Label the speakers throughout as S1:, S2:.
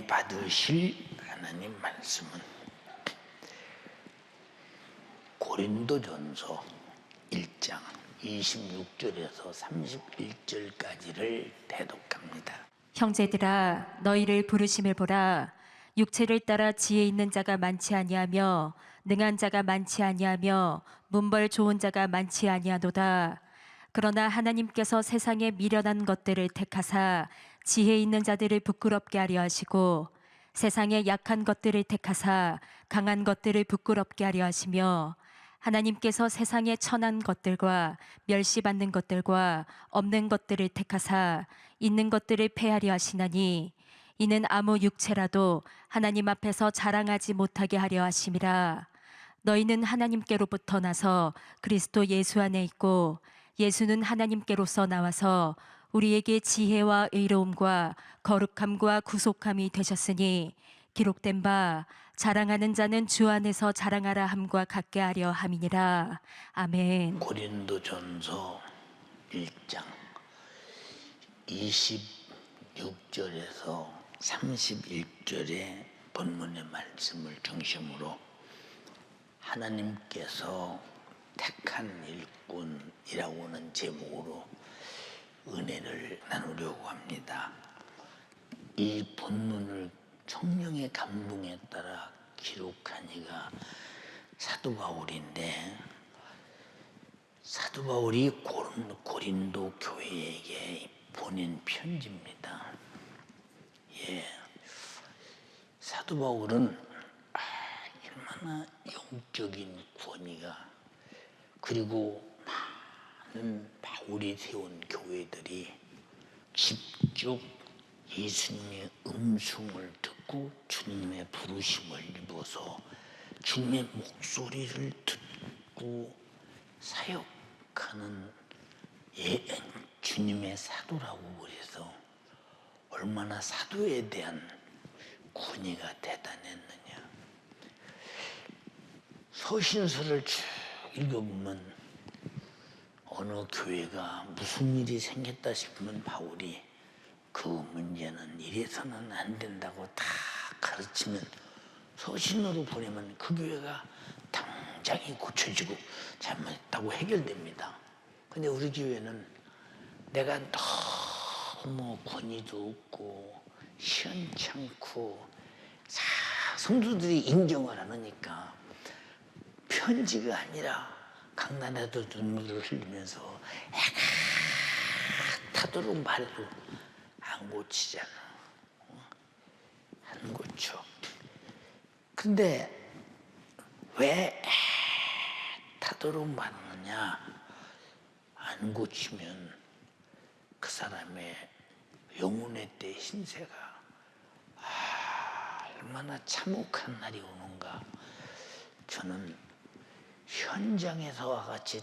S1: 받으실 하나님 말씀은 고린도전서 1장 26절에서 31절까지를 대독합니다.
S2: 형제들아, 너희를 부르심을 보라. 육체를 따라 지혜 있는 자가 많지 아니하며 능한 자가 많지 아니하며 문벌 좋은 자가 많지 아니하도다. 그러나 하나님께서 세상에 미련한 것들을 택하사 지혜 있는 자들을 부끄럽게 하려 하시고 세상에 약한 것들을 택하사 강한 것들을 부끄럽게 하려 하시며 하나님께서 세상에 천한 것들과 멸시받는 것들과 없는 것들을 택하사 있는 것들을 폐하려 하시나니 이는 아무 육체라도 하나님 앞에서 자랑하지 못하게 하려 하심이라. 너희는 하나님께로부터 나서 그리스도 예수 안에 있고 예수는 하나님께로서 나와서 우리에게 지혜와 의로움과 거룩함과 구속함이 되셨으니 기록된 바 자랑하는 자는 주 안에서 자랑하라 함과 같게 하려 함이니라. 아멘.
S1: 고린도전서 1장 26절에서 31절의 본문의 말씀을 중심으로 하나님께서 택한 일꾼이라고 하는 제목으로 은혜를 나누려고 합니다. 이 본문을 성령의 감동에 따라 기록한 이가 사도 바울인데, 사도 바울이 고린도 교회에게 보낸 편지입니다. 사도 바울은 얼마나 영적인 권위가, 그리고 많은 바울이 세운 교회들이 직접 예수님의 음성을 듣고 주님의 부르심을 입어서 주님의 목소리를 듣고 사역하는 주님의 사도라고 그래서 얼마나 사도에 대한 권위가 대단했느냐. 서신서를 쭉 읽어보면 어느 교회가 무슨 일이 생겼다 싶으면 바울이 그 문제는 이래서는 안 된다고 다 가르치면 서신으로 보내면 그 교회가 당장이 고쳐지고 잘못했다고 해결됩니다. 근데 우리 교회는 내가 너무 권위도 없고 시원찮고 성도들이 인정을 안 하니까 편지가 아니라 강단에도 눈물을 흘리면서 애가 타도록 말해도 안 고치잖아. 안 고쳐. 근데 왜 타도록 말하느냐? 안 고치면 그 사람의 영혼의 때 신세가 얼마나 참혹한 날이 오는가. 저는 현장에서와 같이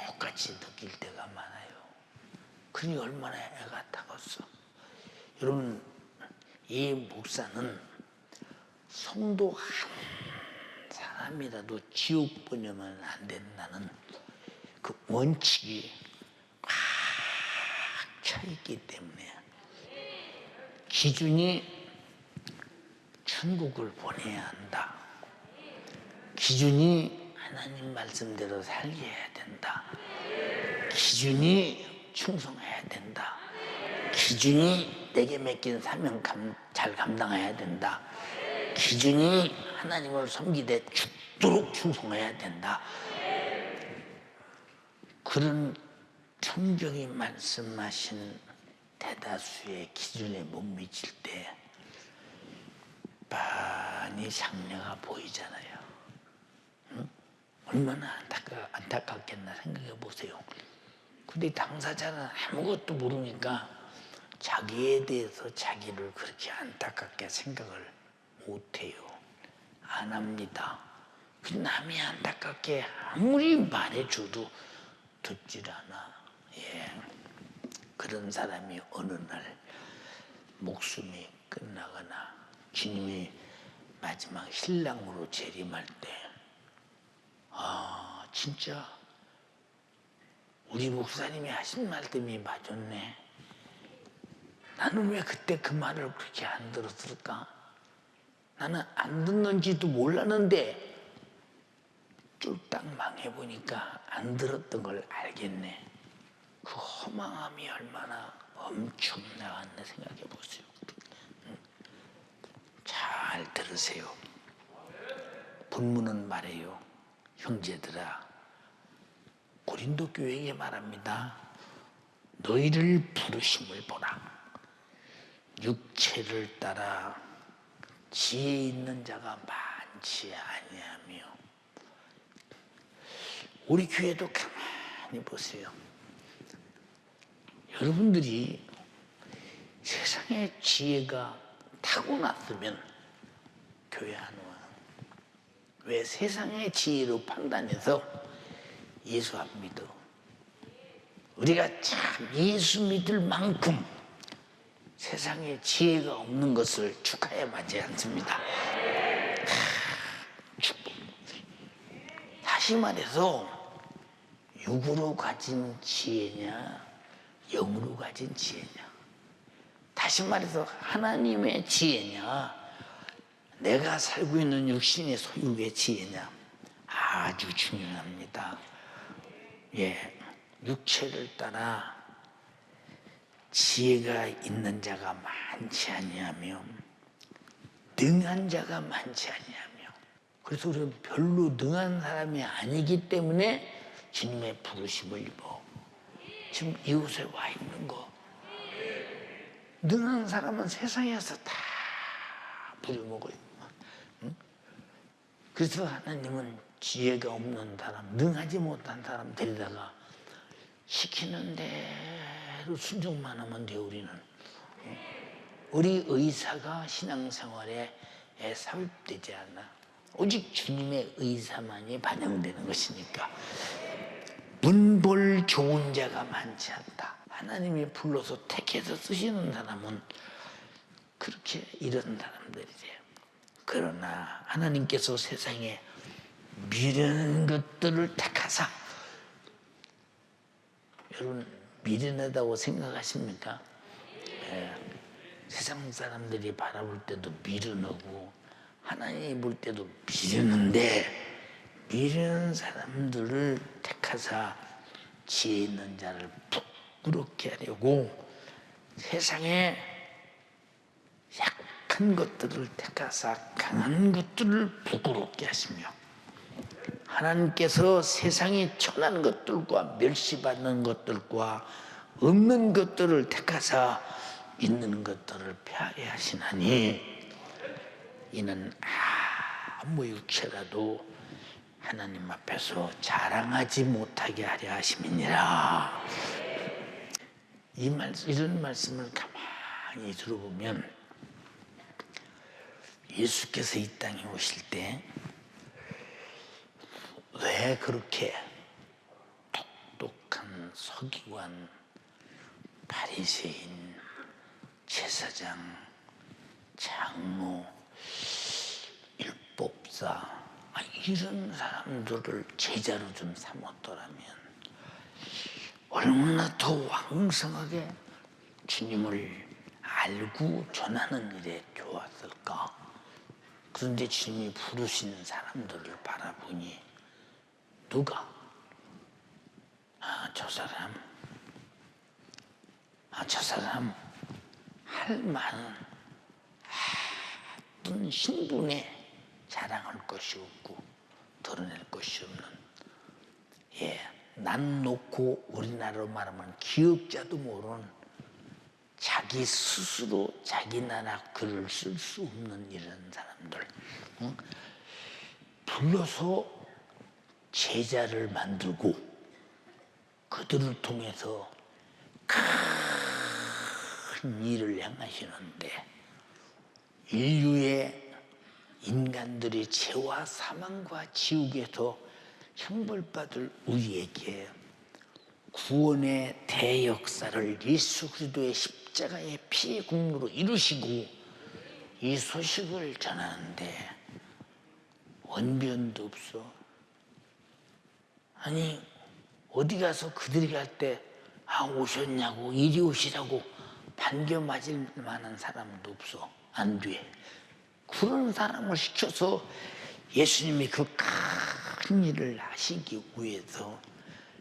S1: 똑같이 느낄 때가 많아요. 그니 얼마나 애가 타겠어. 여러분, 이 목사는 성도 한 사람이라도 지옥 보내면 안 된다는 그 원칙이 꽉 차있기 때문에 기준이 천국을 보내야 한다. 기준이 하나님 말씀대로 살게 해야 된다. 기준이 충성해야 된다. 기준이 내게 맡긴 사명 잘 감당해야 된다. 기준이 하나님을 섬기되 죽도록 충성해야 된다. 그런 성경이 말씀하신 대다수의 기준에 못 미칠 때 많이 장래가 보이잖아요. 응? 얼마나 안타깝겠나 생각해 보세요. 근데 당사자는 아무것도 모르니까 자기에 대해서 자기를 그렇게 안타깝게 생각을 못해요. 안 합니다. 남이 안타깝게 아무리 말해줘도 듣질 않아. 그런 사람이 어느 날 목숨이 끝나거나 주님이 마지막 신랑으로 재림할 때, 진짜 우리 목사님이 하신 말씀이 맞았네. 나는 왜 그때 그 말을 그렇게 안 들었을까? 나는 안 듣는지도 몰랐는데 쫄딱 망해보니까 안 들었던 걸 알겠네. 그 허망함이 얼마나 엄청나겠나 생각해 보세요. 잘 들으세요. 본문은 말해요. 형제들아, 고린도 교회에게 말합니다. 너희를 부르심을 보라. 육체를 따라 지혜 있는 자가 많지 아니하며. 우리 교회도 가만히 보세요. 여러분들이 세상의 지혜가 타고났으면 교회 안 와. 왜? 세상의 지혜로 판단해서 예수 안 믿어. 우리가 참 예수 믿을 만큼 세상에 지혜가 없는 것을 축하해 마지 않습니다. 다시 말해서 육으로 가진 지혜냐 영으로 가진 지혜냐, 다시 말해서 하나님의 지혜냐 내가 살고 있는 육신의 소유의 지혜냐, 아주 중요합니다. 예, 육체를 따라 지혜가 있는 자가 많지 아니하며 능한 자가 많지 아니하며. 그래서 우리는 별로 능한 사람이 아니기 때문에 주님의 부르심을 입어. 지금 이곳에 와 있는 거, 능한 사람은 세상에서 다 부려먹어요. 응? 그래서 하나님은 지혜가 없는 사람, 능하지 못한 사람 데리다가 시키는 대로 순종만 하면 돼. 우리는 우리 의사가 신앙생활에 삽입되지 않아. 오직 주님의 의사만이 반영되는 것이니까. 문벌 좋은 자가 많지 않다. 하나님이 불러서 택해서 쓰시는 사람은 그렇게 이런 사람들이래요. 그러나 하나님께서 세상에 미련한 것들을 택하사, 여러분 미련하다고 생각하십니까? 세상 사람들이 바라볼 때도 미련하고 하나님이 볼 때도 미련한데, 미련한 사람들을 택하사 지혜 있는 자를 부끄럽게 하려고 세상에 약한 것들을 택하사 강한 것들을 부끄럽게 하시며, 하나님께서 세상에 천한 것들과 멸시받는 것들과 없는 것들을 택하사 있는 것들을 폐하게 하시나니, 이는 아무 육체라도 하나님 앞에서 자랑하지 못하게 하려 하심이니라. 이런 말씀을 가만히 들어보면 예수께서 이 땅에 오실 때 왜 그렇게 똑똑한 서기관, 바리새인, 제사장, 장로, 율법사 이런 사람들을 제자로 좀 삼았더라면 얼마나 더 왕성하게 주님을 알고 전하는 일에 좋았을까. 그런데 주님이 부르시는 사람들을 바라보니 누가? 저 사람 할 말은 어떤 신분에 자랑할 것이 없고 드러낼 것이 없는, 난 놓고 우리나라로 말하면 기업자도 모르는, 자기 스스로 자기 나라 글을 쓸 수 없는 이런 사람들 불러서 제자를 만들고 그들을 통해서 큰 일을 행하시는데, 인류의 인간들의 죄와 사망과 지옥에서 형벌받을 우리에게 구원의 대역사를 예수 그리스도의 십자가의 피의 공로로 이루시고 이 소식을 전하는데 원변도 없어. 아니 어디 가서 그들이 갈 때 오셨냐고, 이리 오시라고 반겨 맞을 만한 사람도 없어. 안 돼. 그런 사람을 시켜서 예수님이 그 큰 일을 하시기 위해서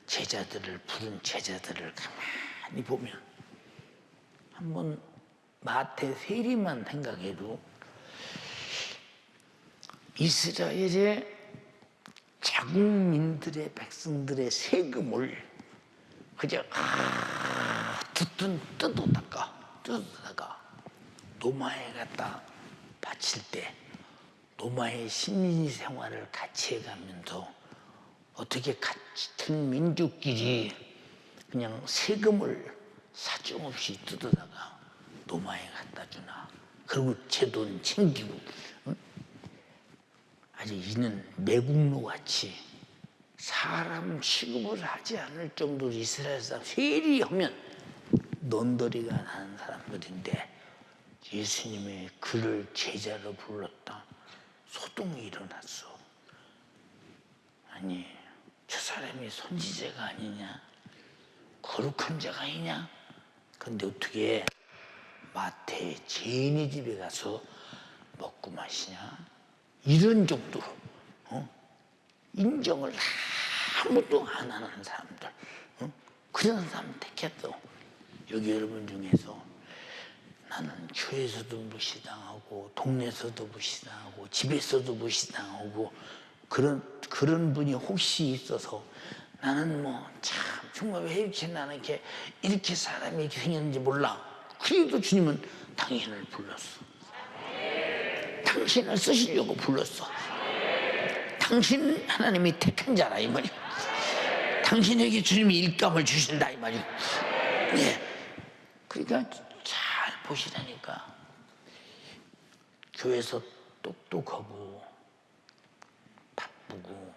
S1: 제자들을 부른 제자들을 가만히 보면 한번 마태 세리만 생각해도 이스라엘의 자국민들의 백성들의 세금을 그저 뜯어다가 노마에 갖다 바칠 때 노마의 시민 생활을 같이 해가면서 어떻게 같은 민족끼리 그냥 세금을 사정없이 뜯어다가 노마에 갖다 주나. 그리고 제 돈 챙기고. 응? 아주 이는 매국노 같이 사람 취급을 하지 않을 정도로 이스라엘 사람 세리하면 넌더리가 나는 사람들인데 예수님의 그를 제자로 불렀다. 소동이 일어났어. 아니 저 사람이 선지자가 아니냐, 거룩한 자가 아니냐. 근데 어떻게 마태의 죄인의 집에 가서 먹고 마시냐. 이런 정도로 인정을 아무도 안 하는 사람들, 그런 사람 택했어. 여기 여러분 중에서 나는 교회에서도 무시당하고 동네에서도 무시당하고 집에서도 무시당하고 그런 분이 혹시 있어서 나는 뭐 참 정말 왜 이렇게 나는 이렇게 사람이 이렇게 생겼는지 몰라. 그래도 주님은 당신을 불렀어. 당신을 쓰시려고 불렀어. 당신 하나님이 택한 자라 이 말이야. 당신에게 주님이 일감을 주신다 이 말이야. 네. 그러니까 잘 보시라니까. 교회에서 똑똑하고 바쁘고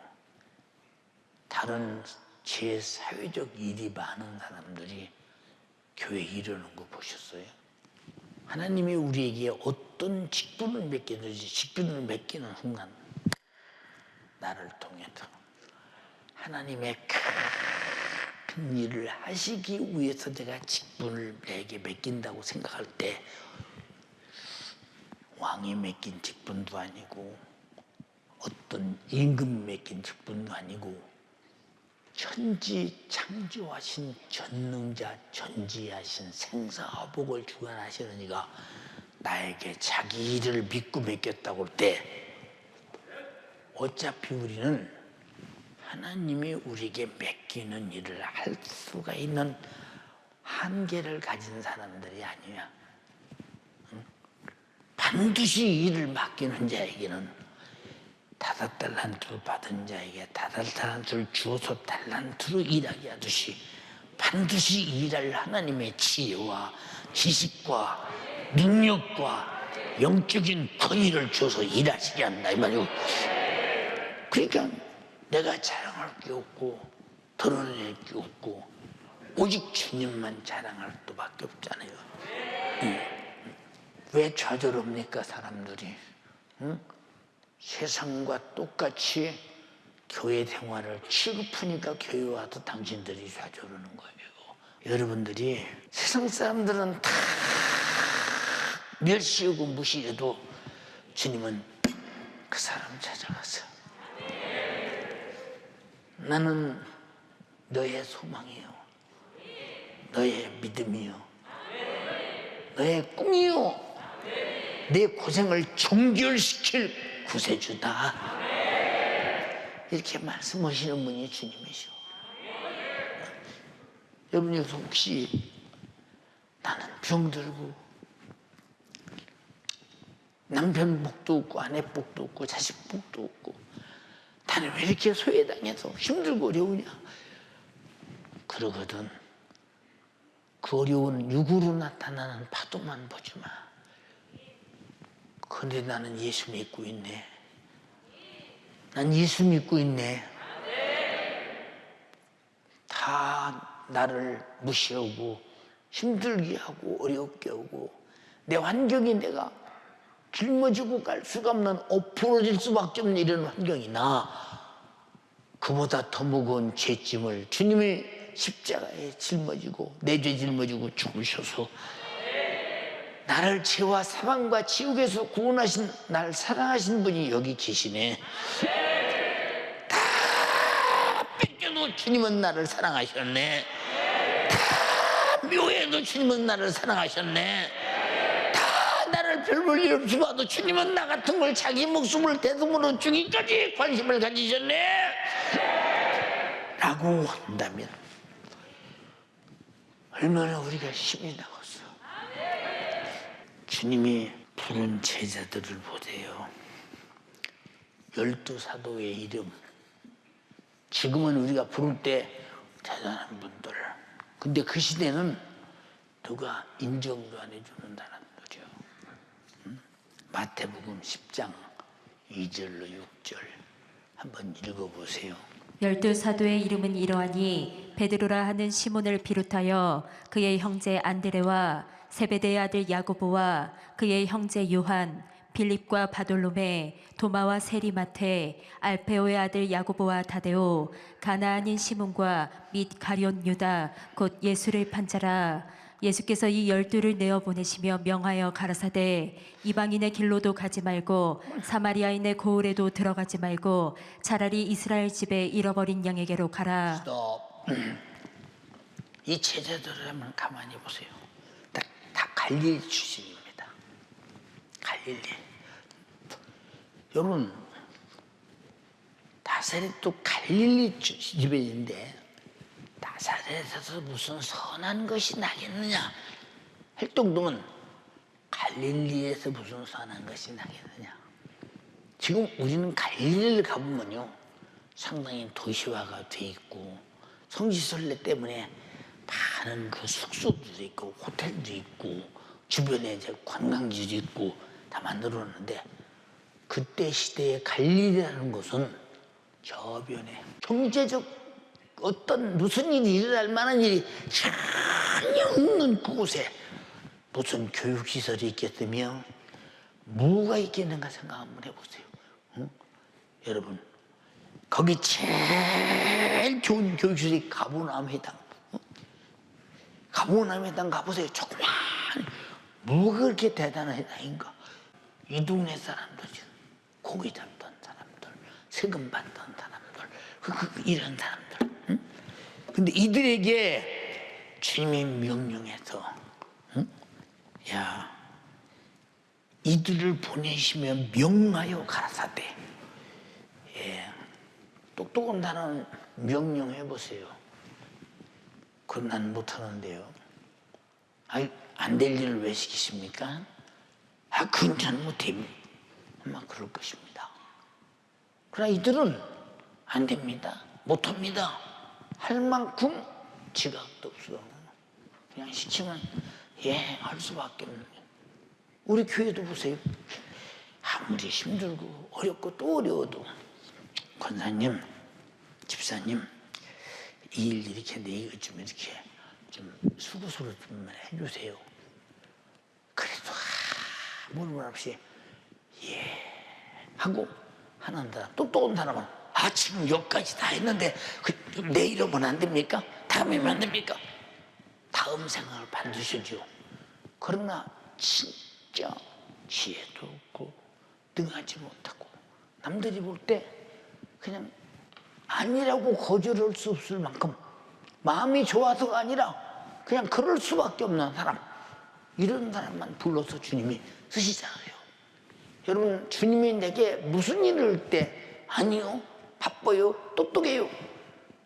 S1: 다른 제 사회적 일이 많은 사람들이 교회 이러는 거 보셨어요? 하나님이 우리에게 어떤 직분을 맡기든지 직분을 맡기는 순간 나를 통해서 하나님의 큰 일을 하시기 위해서 내가 직분을 내게 맡긴다고 생각할 때 왕이 맡긴 직분도 아니고 어떤 임금 맡긴 직분도 아니고 천지 창조하신 전능자 전지하신 생사화복을 주관하시는 이가 나에게 자기 일을 믿고 맡겼다고 할 때 어차피 우리는 하나님이 우리에게 맡기는 일을 할 수가 있는 한계를 가진 사람들이 아니야. 반드시 일을 맡기는 자에게는 5달란트를 받은 자에게 5달란트를 주어서 달란트로 일하게 하듯이 반드시 일할 하나님의 지혜와 지식과 능력과 영적인 권위를 줘서 일하시게 한다 이 말이고. 그러니까 내가 자랑할 게 없고 드러낼 게 없고 오직 주님만 자랑할 수밖에 없잖아요. 왜 좌절합니까 사람들이? 세상과 똑같이 교회 생활을 취급하니까 교회 와서 당신들이 좌절하는 거예요. 여러분들이 세상 사람들은 다 멸시하고 무시해도 주님은 그 사람 찾아가서 나는 너의 소망이요, 너의 믿음이요, 너의 꿈이요, 내 고생을 종결시킬 구세주다. 이렇게 말씀하시는 분이 주님이시오. 여러분 여기서 혹시 나는 병들고 남편 복도 없고 아내 복도 없고 자식 복도 없고 나는 왜 이렇게 소외당해서 힘들고 어려우냐 그러거든. 그 어려운 육으로 나타나는 파도만 보지 마. 그런데 나는 예수 믿고 있네. 난 예수 믿고 있네. 다 나를 무시하고 힘들게 하고 어렵게 하고 내 환경이 내가 짊어지고 갈 수가 없는 엎어질 수밖에 없는 이런 환경이나 그보다 더 무거운 죄짐을 주님이 십자가에 짊어지고 내 죄 짊어지고 죽으셔서 나를 죄와 사망과 지옥에서 구원하신 날 사랑하신 분이 여기 계시네. 다 뺏겨도 주님은 나를 사랑하셨네. 다 묘해도 주님은 나를 사랑하셨네. 다 나를 별 볼 일 없이 봐도 주님은 나 같은 걸 자기 목숨을 대성으로 주기까지 관심을 가지셨네 라고 한다면 얼마나 우리가 힘이 나겠어. 주님이 부른 제자들을 보세요. 12사도의 이름. 지금은 우리가 부를 때 대단한 분들. 근데 그 시대는 누가 인정도 안 해주는 사람들이요. 마태복음 10장 2절로 6절 한번 읽어보세요.
S2: 12사도의 이름은 이러하니 베드로라 하는 시몬을 비롯하여 그의 형제 안드레와 세베대의 아들 야고보와 그의 형제 요한, 빌립과 바돌로메, 도마와 세리마테, 알페오의 아들 야고보와 다데오, 가나안인 시몬과 및 가룟 유다, 곧 예수를 판자라. 예수께서 이 12를 내어 보내시며 명하여 가라사대 이방인의 길로도 가지 말고 사마리아인의 고을에도 들어가지 말고 차라리 이스라엘 집에 잃어버린 양에게로 가라.
S1: 이 제자들을 한번 가만히 보세요. 다 갈릴리 출신입니다. 갈릴리. 여러분, 나사렛도 갈릴리 집에인데 나사렛에서 무슨 선한 것이 나겠느냐 할 정도면 갈릴리에서 무슨 선한 것이 나겠느냐. 지금 우리는 갈릴리를 가보면요 상당히 도시화가 돼 있고 성지순례 때문에 많은 그 숙소도 있고 호텔도 있고 주변에 이제 관광지도 있고 다 만들어놨는데 그때 시대의 갈릴리라는 곳은 저변에 경제적 어떤 무슨 일이 일어날 만한 일이 전혀 없는 그곳에 무슨 교육시설이 있겠으며 뭐가 있겠는가 생각 한번 해보세요. 응? 여러분 거기 제일 좋은 교육시설이 가보남 회당. 가보남 회당 가보세요. 조그만 뭐가 그렇게 대단한 회당인가. 이 동네 사람들 고기 잡던 사람들 세금 받던 사람들 이런 사람들. 응? 근데 이들에게 주님이 명령해서 응? 야 이들을 보내시면 명하여 가라사대. 예. 똑똑한 단어는 명령해보세요. 그건 난 못하는데요. 안 될 일을 왜 시키십니까? 그건 전 못해. 아마 그럴 것입니다. 그러나 이들은 안 됩니다. 못합니다. 할 만큼 지각도 없어. 그냥 시키면 할 수밖에 없는. 우리 교회도 보세요. 아무리 힘들고 어렵고 또 어려워도 권사님, 집사님 이 일 이렇게 내가 좀 이렇게 좀 수고스러워 좀 해주세요. 그래도 아무 말 없이 하고 하는 사람 똑똑한 사람은 지금 여기까지 다 했는데 내일 오면 안 됩니까? 다음에 오면 안 됩니까? 다음 생각을 반드시 하죠. 그러나 진짜 지혜도 없고 능하지 못하고 남들이 볼 때 그냥 아니라고 거절할 수 없을 만큼 마음이 좋아서가 아니라 그냥 그럴 수밖에 없는 사람, 이런 사람만 불러서 주님이 쓰시잖아요. 여러분, 주님이 내게 무슨 일을 할 때 아니요, 바빠요, 똑똑해요.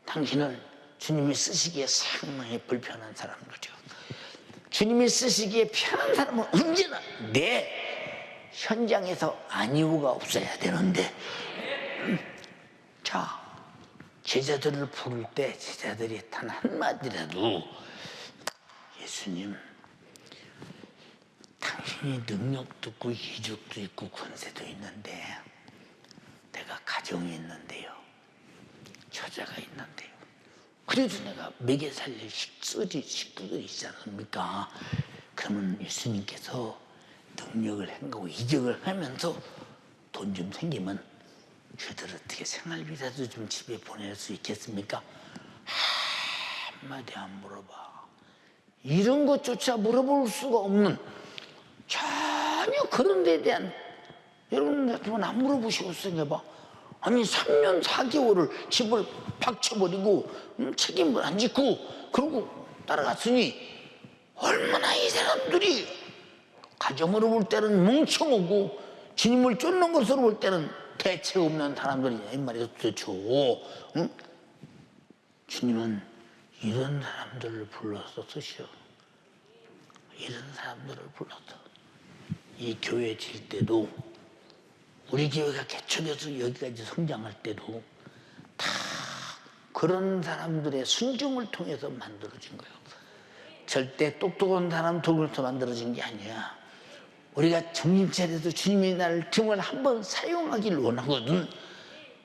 S1: 당신은 주님이 쓰시기에 상당히 불편한 사람인 거죠. 주님이 쓰시기에 편한 사람은 언제나 내 현장에서 아니오가 없어야 되는데. 자, 제자들을 부를 때 제자들이 단 한마디라도 예수님, 당신이 능력도 있고 기적도 있고 권세도 있는데 내가 가정이 있는데요, 처자가 있는데요, 그래도 내가 먹여 살릴 식구들이 있지 않습니까? 그러면 예수님께서 능력을 행하고 이적을 하면서 돈 좀 생기면 저들 어떻게 생활비라도 좀 집에 보낼 수 있겠습니까? 한마디 안 물어봐. 이런 것조차 물어볼 수가 없는 전혀 그런 데에 대한, 여러분 같으면 안 물어보시고 생각해봐. 아니 3년 4개월을 집을 박쳐버리고 책임을 안 짓고 그러고 따라갔으니 얼마나 이 사람들이 가정으로 볼 때는 멍청하고 주님을 쫓는 것으로 볼 때는 대책 없는 사람들이냐 이 말이죠. 도대체 응? 주님은 이런 사람들을 불러서 쓰셔. 이런 사람들을 불러서 이 교회 질 때도, 우리 교회가 개척해서 여기까지 성장할 때도 다 그런 사람들의 순종을 통해서 만들어진 거예요. 절대 똑똑한 사람 통해서 만들어진 게 아니야. 우리가 정신 차려서 주님이 나를 정말 한번 사용하기를 원하거든.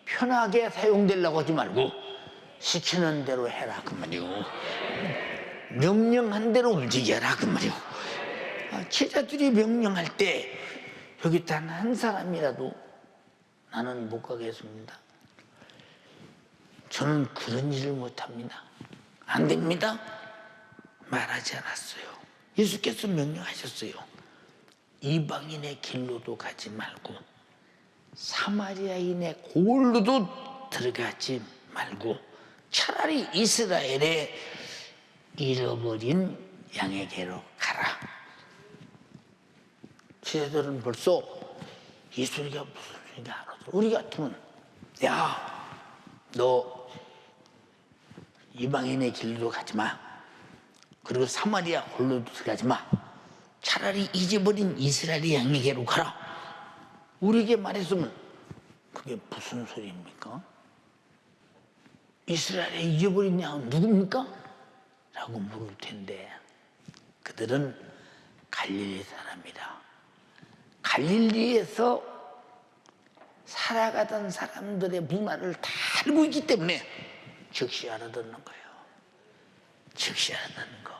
S1: 편하게 사용되려고 하지 말고 시키는 대로 해라 그 말이오. 명령한 대로 움직여라 그 말이오. 제자들이 명령할 때 여기 단 한 사람이라도 나는 못 가겠습니다, 저는 그런 일을 못합니다, 안 됩니다, 말하지 않았어요. 예수께서 명령하셨어요. 이방인의 길로도 가지 말고 사마리아인의 골로도 들어가지 말고 차라리 이스라엘의 잃어버린 양에게로 가라. 제자들은 벌써 이 소리가 무슨 소리인가 알아서, 우리 같으면 야, 너 이방인의 길로 가지 마, 그리고 사마리아 골로도 들어가지 마, 차라리 잊어버린 이스라엘의 양에게로 가라. 우리에게 말했으면 그게 무슨 소리입니까? 이스라엘의 잊어버린 양은 누굽니까? 라고 물을 텐데 그들은 갈릴리 사람이라 갈릴리에서 살아가던 사람들의 문화를 다 알고 있기 때문에 즉시 알아듣는 거예요. 즉시 알아듣는 거.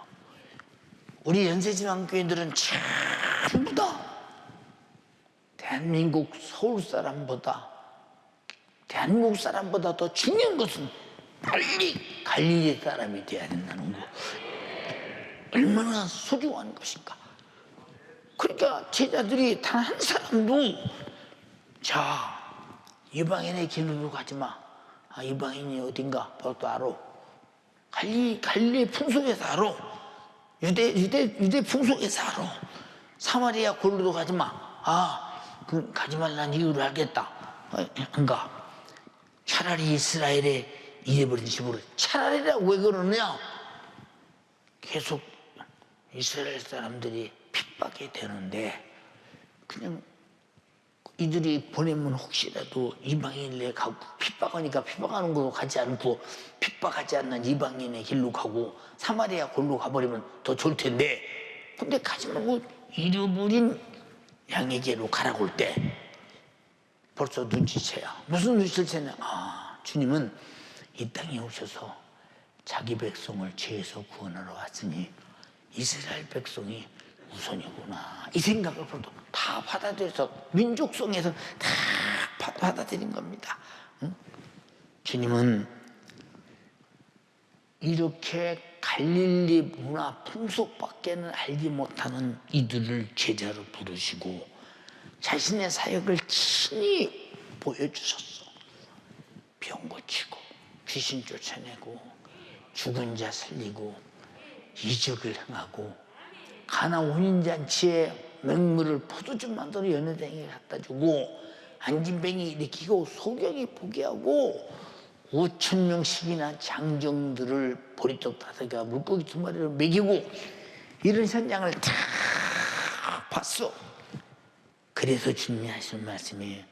S1: 우리 연세지방교회들은 전부 다 대한민국 서울 사람보다, 대한민국 사람보다 더 중요한 것은 빨리 갈릴리 사람이 돼야 된다는 거. 얼마나 소중한 것인가. 그러니까 제자들이 단 한 사람도 자, 이방인의 길로 가지 마. 이방인이 어딘가 너도 알아. 갈릴리 풍속에서 알아. 유대 풍속에서 알아. 사마리아 골로도 가지 마. 그 가지 말라는 이유를 알겠다. 안 가. 차라리 이스라엘의 잃어버린 집으로. 차라리라고 왜 그러냐? 계속 이스라엘 사람들이 핍박이 되는데 그냥 이들이 보내면 혹시라도 이방인에 가고, 핍박하니까 핍박하는 곳으로 가지 않고 핍박하지 않는 이방인의 길로 가고 사마리아 골로 가버리면 더 좋을 텐데, 근데 가지 말고 잃어버린 양에게로 가라고 할 때 벌써 눈치채야. 무슨 눈치를 채냐? 주님은 이 땅에 오셔서 자기 백성을 죄에서 구원하러 왔으니 이스라엘 백성이 우선이구나, 이 생각을 다 받아들여서 민족성에서 다 받아들인 겁니다. 응? 주님은 이렇게 갈릴리 문화 풍속밖에는 알지 못하는 이들을 제자로 부르시고 자신의 사역을 친히 보여주셨어. 병 고치고 귀신 쫓아내고 죽은 자 살리고 이적을 행하고 가나 혼인잔치에 맹물을 포도주 만들어 연회장에 갖다 주고 안진뱅이 일으키고 소경이 보게 하고 5,000명씩이나 장정들을 보리떡 5개와 물고기 2마리를 먹이고 이런 현장을 다 봤어. 그래서 주님이 하신 말씀이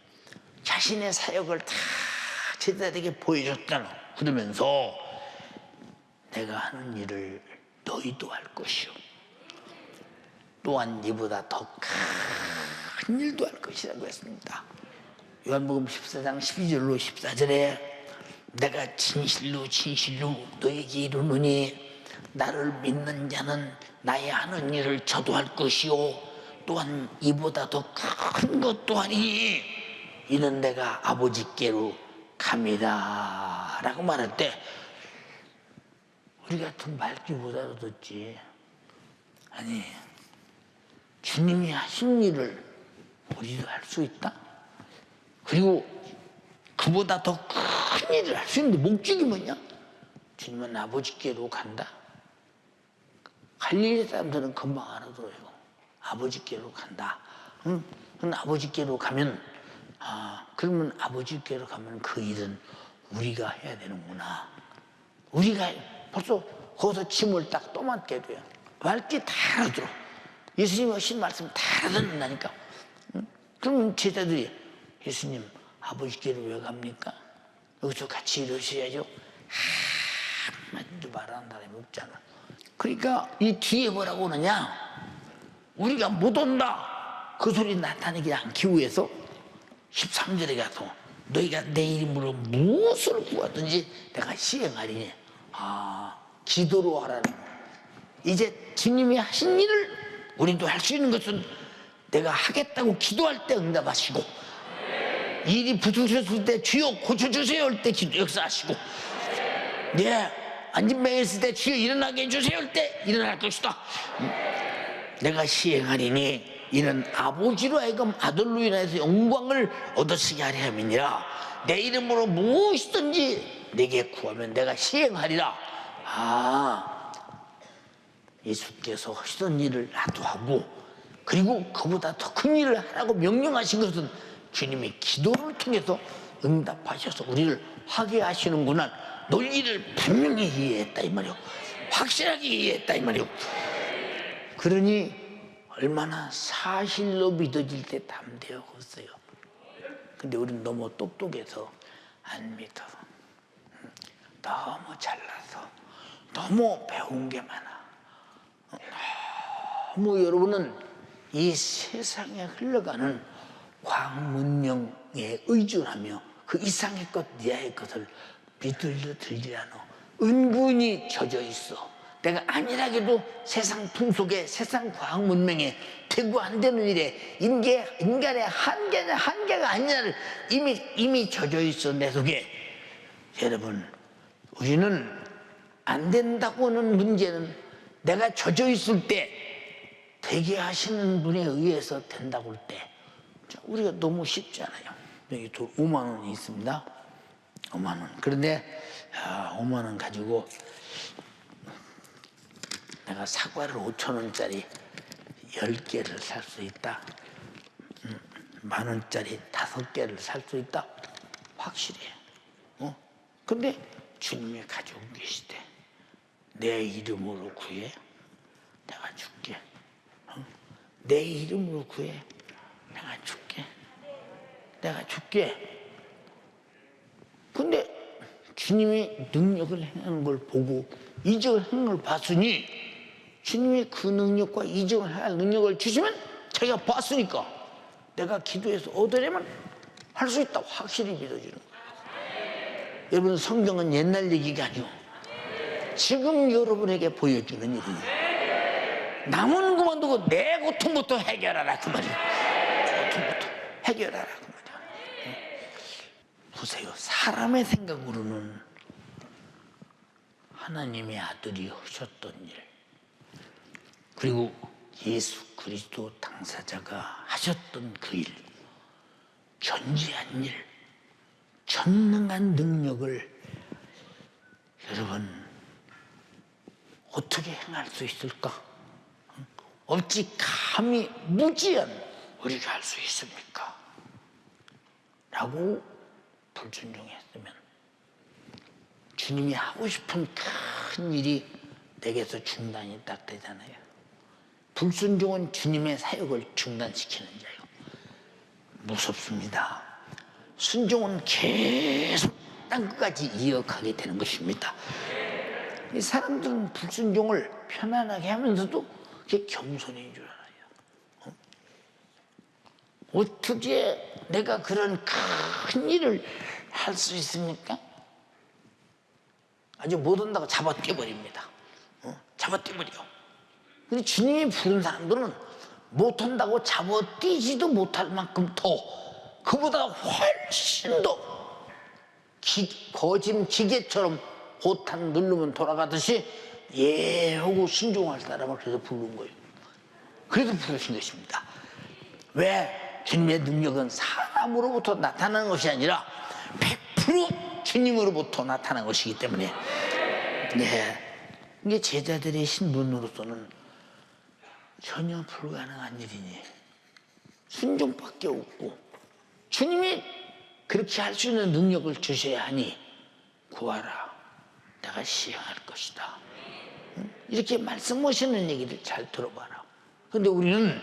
S1: 자신의 사역을 다 제자들에게 보여줬잖아. 그러면서 내가 하는 일을 너희도 할 것이요 또한 이보다 더 큰 일도 할 것이라고 했습니다. 요한복음 14장 12절로 14절에 내가 진실로 진실로 너에게 이르노니 나를 믿는 자는 나의 하는 일을 저도 할 것이요 또한 이보다 더 큰 것도 하니 이는 내가 아버지께로 갑니다 라고 말할 때 우리 같은 말귀 못 알아듣지. 아니 주님이 하신 일을 우리도 할 수 있다. 그리고 그보다 더 큰 일을 할 수 있는데 목적이 뭐냐? 주님은 아버지께로 간다. 갈릴리 사람들은 금방 알아들어요. 아버지께로 간다. 응? 아버지께로 가면 그러면 아버지께로 가면 그 일은 우리가 해야 되는구나. 우리가 벌써 거기서 짐을 딱 떠맡게 돼요. 말귀 다 알아들어. 예수님이 하신 말씀 다 알아듣는다니까. 응? 그러면 제자들이 예수님 아버지께로 왜 갑니까? 여기서 같이 이러셔야죠. 한마디도 말하는 사람이 없잖아. 그러니까 이 뒤에 뭐라고 하느냐, 우리가 못 온다 그 소리 나타내지 않기 위해서 13절에 가서 너희가 내 이름으로 무엇을 구하든지 내가 시행하리니. 기도로 하라는 거야. 이제 주님이 하신 일을 우리도 할 수 있는 것은 내가 하겠다고 기도할 때 응답하시고, 일이 부딪혔을 때 주여 고쳐주세요 할 때 역사하시고, 안진병했을 때 주여 일어나게 해주세요 할 때 일어날 것이다. 내가 시행하리니 이는 아버지로 하여금 아들로 인해서 영광을 얻으시게 하려 함이니라. 내 이름으로 무엇이든지 내게 구하면 내가 시행하리라. 예수께서 하시던 일을 나도 하고, 그리고 그보다 더 큰 일을 하라고 명령하신 것은 주님이 기도를 통해서 응답하셔서 우리를 하게 하시는구나. 논리를 분명히 이해했다 이 말이요. 확실하게 이해했다 이 말이요. 그러니 얼마나 사실로 믿어질 때 담대하겠어요. 근데 우리는 너무 똑똑해서 안 믿어. 너무 잘나서, 너무 배운 게 많아. 너무 여러분은 이 세상에 흘러가는 과학 문명에 의존하며 그 이상의 것, 이하의 것을 믿으려 들지 않아. 은근히 젖어 있어. 내가 안일하게도 세상 풍속에, 세상 과학 문명에 되고 안 되는 일에 인간의 한계가 아니냐를 이미 젖어 있어 내 속에. 여러분, 우리는 안 된다고 하는 문제는 내가 젖어 있을 때 되게 하시는 분에 의해서 된다고 할 때 우리가 너무 쉽잖아요. 여기 돈 5만 원이 있습니다. 5만 원. 그런데 5만 원 가지고 내가 사과를 5천 원짜리 10개를 살 수 있다. 만 원짜리 5개를 살 수 있다. 확실해. 근데 주님이 가지고 계시대. 내 이름으로 구해. 내가 줄게. 내 이름으로 구해. 내가 줄게. 내가 줄게. 근데 주님이 능력을 행하는 걸 보고 이적을 행하는 걸 봤으니, 주님이 그 능력과 이적을 할 능력을 주시면 자기가 봤으니까 내가 기도해서 얻으려면 할 수 있다고 확실히 믿어지는 거예요. 여러분, 성경은 옛날 얘기가 아니고 지금 여러분에게 보여주는 일이에요. 남은 그만두고 내 고통부터 해결하라 그 말이에요. 고통부터 해결하라 그 말이에요. 보세요. 사람의 생각으로는 하나님의 아들이 하셨던 일, 그리고 예수 그리스도 당사자가 하셨던 그 일, 견지한 일, 전능한 능력을 여러분 어떻게 행할 수 있을까? 어찌 감히 무지한 우리가 할 수 있습니까? 라고 불순종했으면 주님이 하고 싶은 큰 일이 내게서 중단이 딱 되잖아요. 불순종은 주님의 사역을 중단시키는 자예요. 무섭습니다. 순종은 계속 땅끝까지 이어가게 되는 것입니다. 이 사람들은 불순종을 편안하게 하면서도 그게 겸손인 줄 알아요. 어떻게 내가 그런 큰 일을 할 수 있습니까? 아주 못한다고 잡아떼버립니다. 잡아떼버려. 근데 주님이 부른 사람들은 못한다고 잡아떼지도 못할 만큼 더, 그보다 훨씬 더 거짐 기계처럼 보탄 누르면 돌아가듯이 예 하고 순종할 사람을 그래서 부른 거예요. 그래서 부르신 것입니다. 왜? 주님의 능력은 사람으로부터 나타나는 것이 아니라 100% 주님으로부터 나타난 것이기 때문에, 이게 제자들의 신분으로서는 전혀 불가능한 일이니 순종밖에 없고, 주님이 그렇게 할 수 있는 능력을 주셔야 하니 구하라, 내가 시행할 것이다. 이렇게 말씀하시는 얘기를 잘 들어봐라. 근데 우리는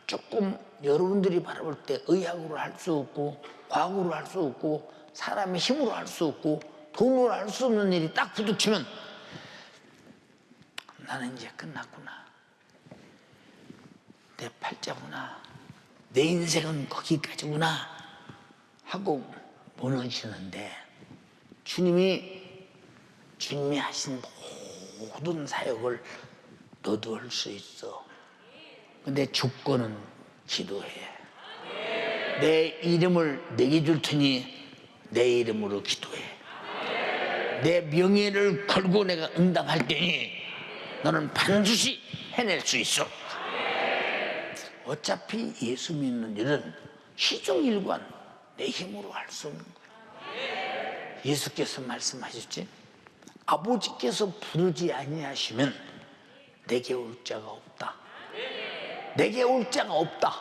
S1: 조금 여러분들이 바라볼 때 의학으로 할 수 없고, 과학으로 할 수 없고, 사람의 힘으로 할 수 없고, 돈으로 할 수 없는 일이 딱 부딪히면 나는 이제 끝났구나, 내 팔자구나, 내 인생은 거기까지구나 하고 무너지는데, 주님이 하신 모든 사역을 너도 할 수 있어. 근데 조건은 기도해. 내 이름을 내게 줄 테니 내 이름으로 기도해. 내 명예를 걸고 내가 응답할 테니 너는 반드시 해낼 수 있어. 어차피 예수 믿는 일은 시종일관 내 힘으로 할 수 없는 거야. 예수께서 말씀하셨지, 아버지께서 부르지 아니하시면 내게 올 자가 없다. 내게 올 자가 없다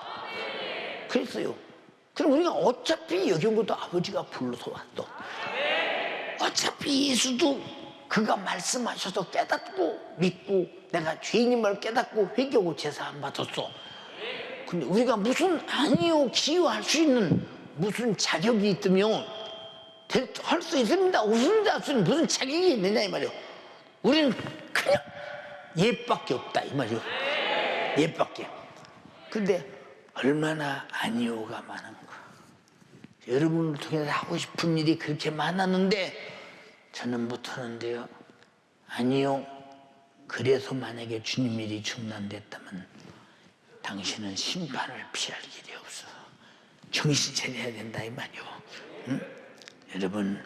S1: 그랬어요. 그럼 우리가 어차피 여기 온 것도 아버지가 불러서 왔어. 어차피 예수도 그가 말씀하셔서 깨닫고 믿고 내가 죄인임을 깨닫고 회개하고 제사 안 받았어. 근데 우리가 무슨 아니요 기여할 수 있는 무슨 자격이 있으면 할 수 있습니다. 웃음도 할 수 있는 무슨 자격이 있느냐 이 말이요. 우리는 그냥 예밖에 없다 이 말이요. 예밖에. 근데 얼마나 아니요가 많은 거야. 여러분을 통해서 하고 싶은 일이 그렇게 많았는데 저는 못하는데요. 아니요. 그래서 만약에 주님 일이 중단됐다면 당신은 심판을 피할 길이 없어. 정신 차려야 된다 이 말이요. 응? 여러분,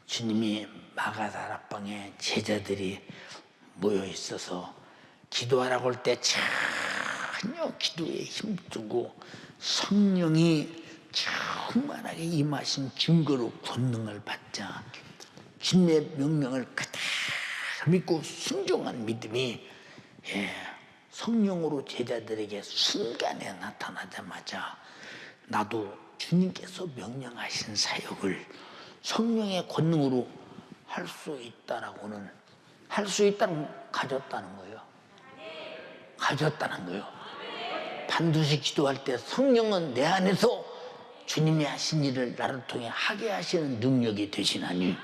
S1: 주님이 마가다락방에 제자들이 모여 있어서 기도하라고 할 때 전혀 기도에 힘주고 성령이 충만하게 임하신 증거로 권능을 받자 주님의 명령을 그대로 믿고 순종한 믿음이 성령으로 제자들에게 순간에 나타나자마자 나도 주님께서 명령하신 사역을 성령의 권능으로 할 수 있다라고는, 할 수 있다는 가졌다는 거예요. 가졌다는 거예요. 반드시 기도할 때 성령은 내 안에서 주님이 하신 일을 나를 통해 하게 하시는 능력이 되시나니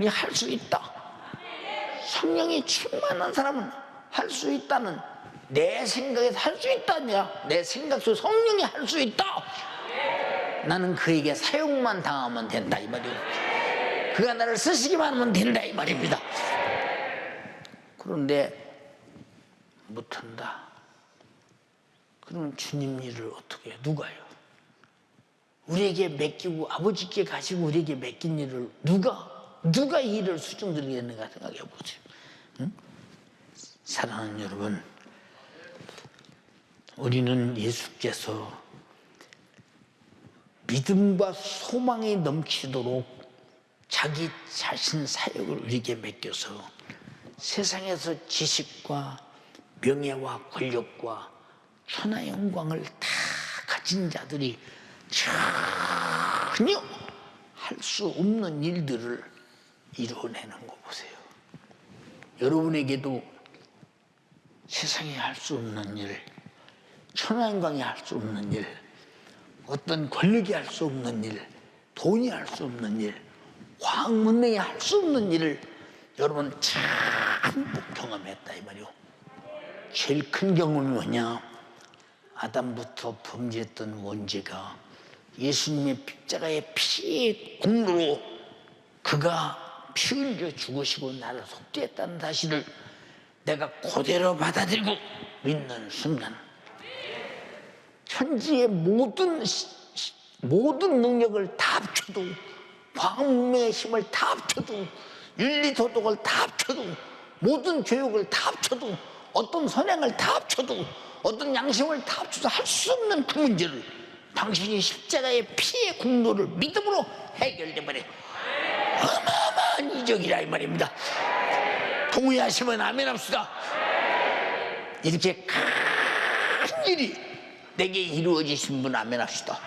S1: 할 수 있다. 성령이 충만한 사람은 할 수 있다는, 내 생각에서 할 수 있다 아니야. 내 생각 속에 성령이 할 수 있다. 나는 그에게 사용만 당하면 된다 이 말이에요. 그가 나를 쓰시기만 하면 된다 이 말입니다. 그런데 못한다. 그러면 주님 일을 어떻게 해? 누가요? 우리에게 맡기고 아버지께 가시고 우리에게 맡긴 일을 누가 이 일을 수정드리게 되는가 생각해 보세요. 응? 사랑하는 여러분, 우리는 예수께서 믿음과 소망이 넘치도록 자기 자신 사역을 우리에게 맡겨서 세상에서 지식과 명예와 권력과 천하 영광을 다 가진 자들이 전혀 할 수 없는 일들을 이루어내는 거 보세요. 여러분에게도 세상에 할 수 없는 일, 천하 영광이 할 수 없는 일, 어떤 권력이 할 수 없는 일, 돈이 할 수 없는 일, 과학 문명이 할 수 없는 일을 여러분 전부 경험했다 이 말이요. 제일 큰 경험이 뭐냐? 아담부터 범죄했던 원죄가 예수님의 십자가의 피의 공로로 그가 피 흘려 죽으시고 나를 속죄했다는 사실을 내가 그대로 받아들이고 믿는 순간 천지의 모든 능력을 다 합쳐도, 과학 문명의 힘을 다 합쳐도, 윤리 도덕을 다 합쳐도, 모든 교육을 다 합쳐도 어떤 선행을 다 합쳐도 어떤 양심을 다 합쳐도 할 수 없는 그 문제를 당신이 십자가의 피의 공로를 믿음으로 해결돼 버려. 어마어마한 이적이라 이 말입니다. 동의하시면 아멘 합시다. 이렇게 큰 일이 내게 이루어지신 분 아멘 합시다.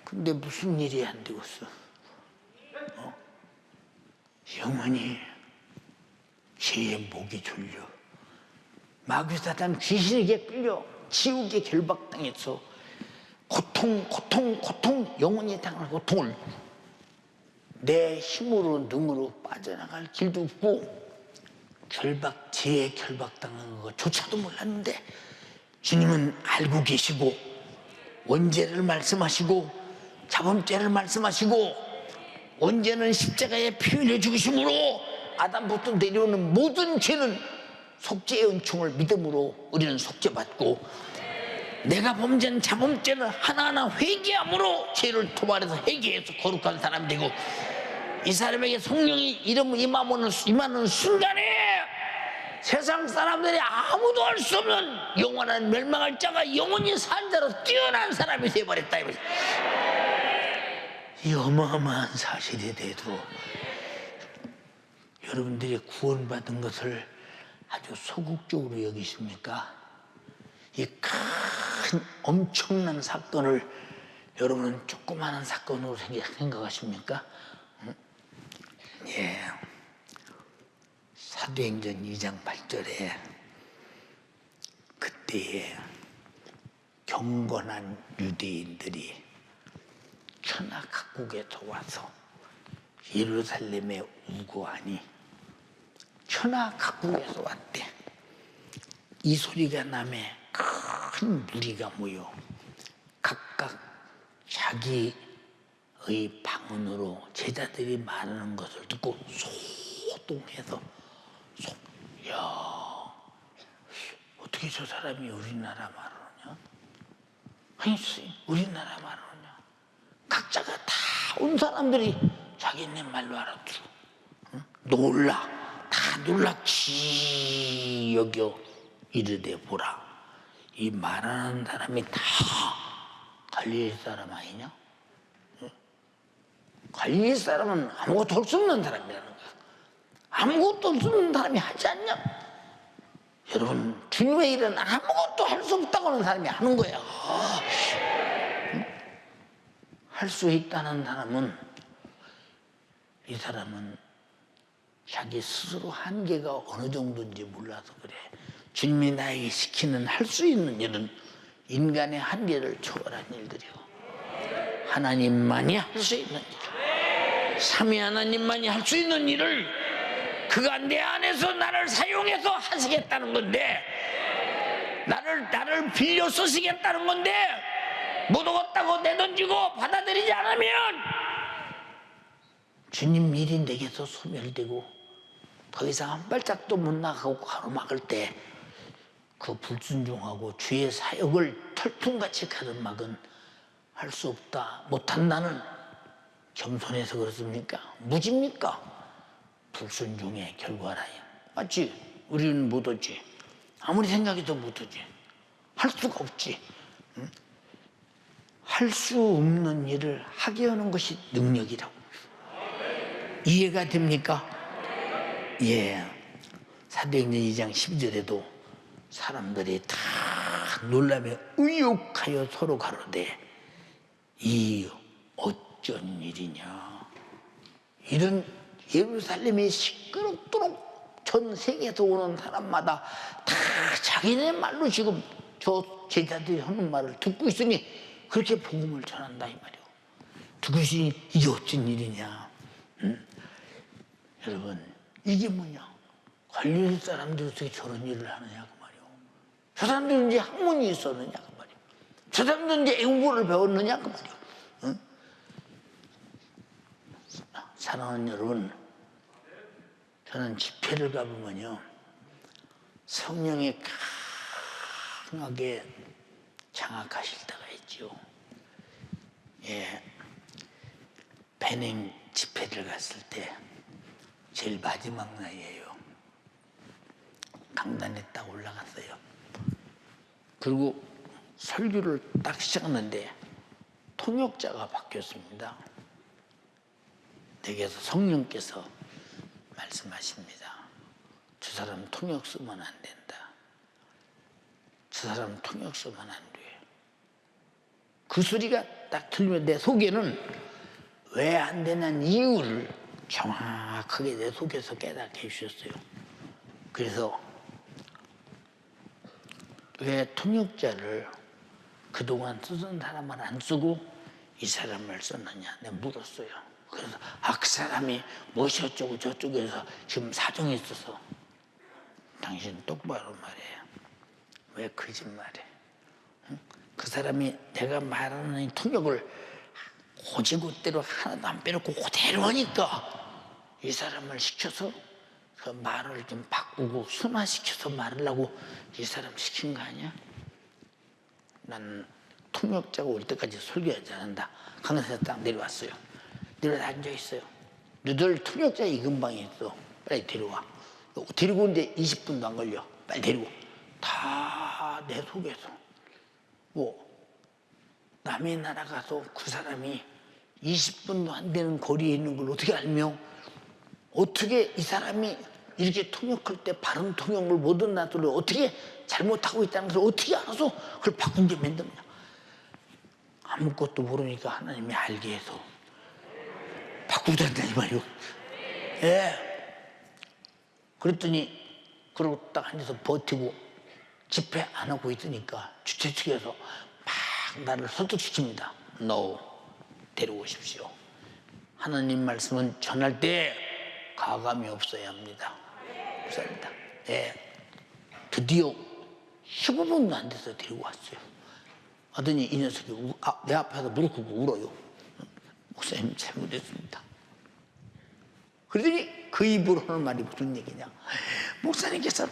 S1: 근데 무슨 일이 안 되겠어? 영원히 죄의 목이 졸려 마귀 사단 귀신에게 끌려 지옥에 결박당해서 고통 영원히 당할 고통을 내 힘으로 능으로 빠져나갈 길도 없고 죄에 결박당한 것조차도 몰랐는데 주님은 알고 계시고 원죄를 말씀하시고 자범죄를 말씀하시고 원죄는 십자가에 피 흘려 죽으심으로 아담부터 내려오는 모든 죄는 속죄의 은총을 믿음으로 우리는 속죄받고 내가 범죄한 자범죄는 하나하나 회개함으로 죄를 토발해서 회개해서 거룩한 사람이 되고 이 사람에게 성령이 임하는 순간에 세상 사람들이 아무도 알 수 없는 영원한 멸망할 자가 영원히 산 자로 뛰어난 사람이 되어버렸다. 이 어마어마한 사실이 돼도 여러분들이 구원받은 것을 아주 소극적으로 여기십니까? 이 큰 엄청난 사건을 여러분은 조그마한 사건으로 생각하십니까? 예. 사도행전 2장 8절에 그때에 경건한 유대인들이 천하 각국에서 와서 예루살렘에 우거하니 천하 각국에서 왔대. 이 소리가 나매 큰 무리가 모여 각각 자기의 방언으로 제자들이 말하는 것을 듣고 소동해서 야, 어떻게 저 사람이 우리나라 말을 하냐? 아니 우리나라 말을 하냐? 각자가 다 온 사람들이 자기네 말로 알아들어. 응? 다 놀랍지 여겨 이르되 보라. 이 말하는 사람이 다 갈릴리 사람 아니냐? 응? 갈릴리 사람은 아무것도 할 수 없는 사람이라는 거야. 아무것도 할 수 없는 사람이 하지 않냐? 여러분 주님의 일은 아무것도 할 수 없다고 하는 사람이 하는 거야. 할 수 있다는 사람은 이 사람은 자기 스스로 한계가 어느 정도인지 몰라서 그래. 주님이 나에게 시키는 할 수 있는 일은 인간의 한계를 초월한 일들이요. 하나님만이 할 수 있는 일, 삼위 하나님만이 할 수 있는 일을 그가 내 안에서 나를 사용해서 하시겠다는 건데 나를 빌려 쓰시겠다는 건데 못 오겠다고 내던지고 받아들이지 않으면 주님 일이 내게서 소멸되고 더 이상 한 발짝도 못 나가고 가로막을 때 그 불순종하고 주의 사역을 털풍같이 가로막은 할 수 없다 못한다는 겸손해서 그렇습니까? 무지입니까? 불순종의 결과라요. 맞지? 우리는 못 오지. 아무리 생각해도 못 오지. 할 수가 없지. 응? 할 수 없는 일을 하게 하는 것이 능력이라고. 이해가 됩니까? 예. 사도행전 2장 12절에도 사람들이 다 놀라며 의욕하여 서로 가로되 이 어쩐 일이냐. 이런 예루살렘이 시끄럽도록 전 세계에서 오는 사람마다 다 자기네 말로 지금 저 제자들이 하는 말을 듣고 있으니 그렇게 복음을 전한다 이 말이오. 듣고 있으니 이게 어쩐 일이냐. 응? 여러분 이게 뭐냐. 갈릴리 사람들이 어떻게 저런 일을 하느냐 그 말이오. 저 사람들은 이제 학문이 있었느냐 그 말이오. 저 사람들은 이제 애국어를 배웠느냐 그 말이오. 응? 사랑하는 여러분, 저는 집회를 가보면요 성령이 강하게 장악하실 때가 있죠. 예, 베냉 집회를 갔을 때 제일 마지막 날이에요. 강단에 딱 올라갔어요. 그리고 설교를 딱 시작하는데 통역자가 바뀌었습니다. 내게서 성령께서 말씀하십니다. 저 사람 통역 쓰면 안 된다. 저 사람 통역 쓰면 안 돼. 그 소리가 딱 들리면 내 속에는 왜 안 되는 이유를 정확하게 내 속에서 깨닫게 해주셨어요. 그래서 왜 통역자를 그동안 쓰던 사람을 안 쓰고 이 사람을 썼느냐 내가 물었어요. 그래서 그 사람이 무엇이 어쩌고 저쩌고 해서 지금 사정이 있어서. 당신 똑바로 말해. 왜 거짓말해? 응? 그 사람이 내가 말하는 이 통역을 고지고대로 하나도 안 빼놓고 그대로 하니까 이 사람을 시켜서 그 말을 좀 바꾸고 순화시켜서 말하려고 이 사람 시킨 거 아니야? 난 통역자가 올 때까지 설교하지 않는다. 강사에서 딱 내려왔어요. 내려와 앉아있어요. 너들 통역자 이 근방에 있어. 빨리 데려와. 데리고 오는데 20분도 안 걸려. 빨리 데리고. 다 내 속에서 뭐 남의 나라 가서 그 사람이 20분도 안 되는 거리에 있는 걸 어떻게 알며 어떻게 이 사람이 이렇게 통역할 때 바른 통역을 못 얻나들을 어떻게 잘못하고 있다는 것을 어떻게 알아서 그걸 바꾸게 만드느냐. 아무것도 모르니까 하나님이 알게 해서 바꾸자는 이 말이요. 예. 그랬더니 그러고 딱 앉아서 버티고 집회 안 하고 있으니까 주최 측에서 막 나를 설득시킵니다. No, 데려오십시오. 하나님 말씀은 전할 때 가감이 없어야 합니다. 없습니다. 예. 드디어 15분도 안 돼서 데리고 왔어요. 하더니 이 녀석이 내 앞에서 무릎 꿇고 울어요. 목사님 잘못했습니다. 그러더니 그 입으로 하는 말이 무슨 얘기냐. 목사님께서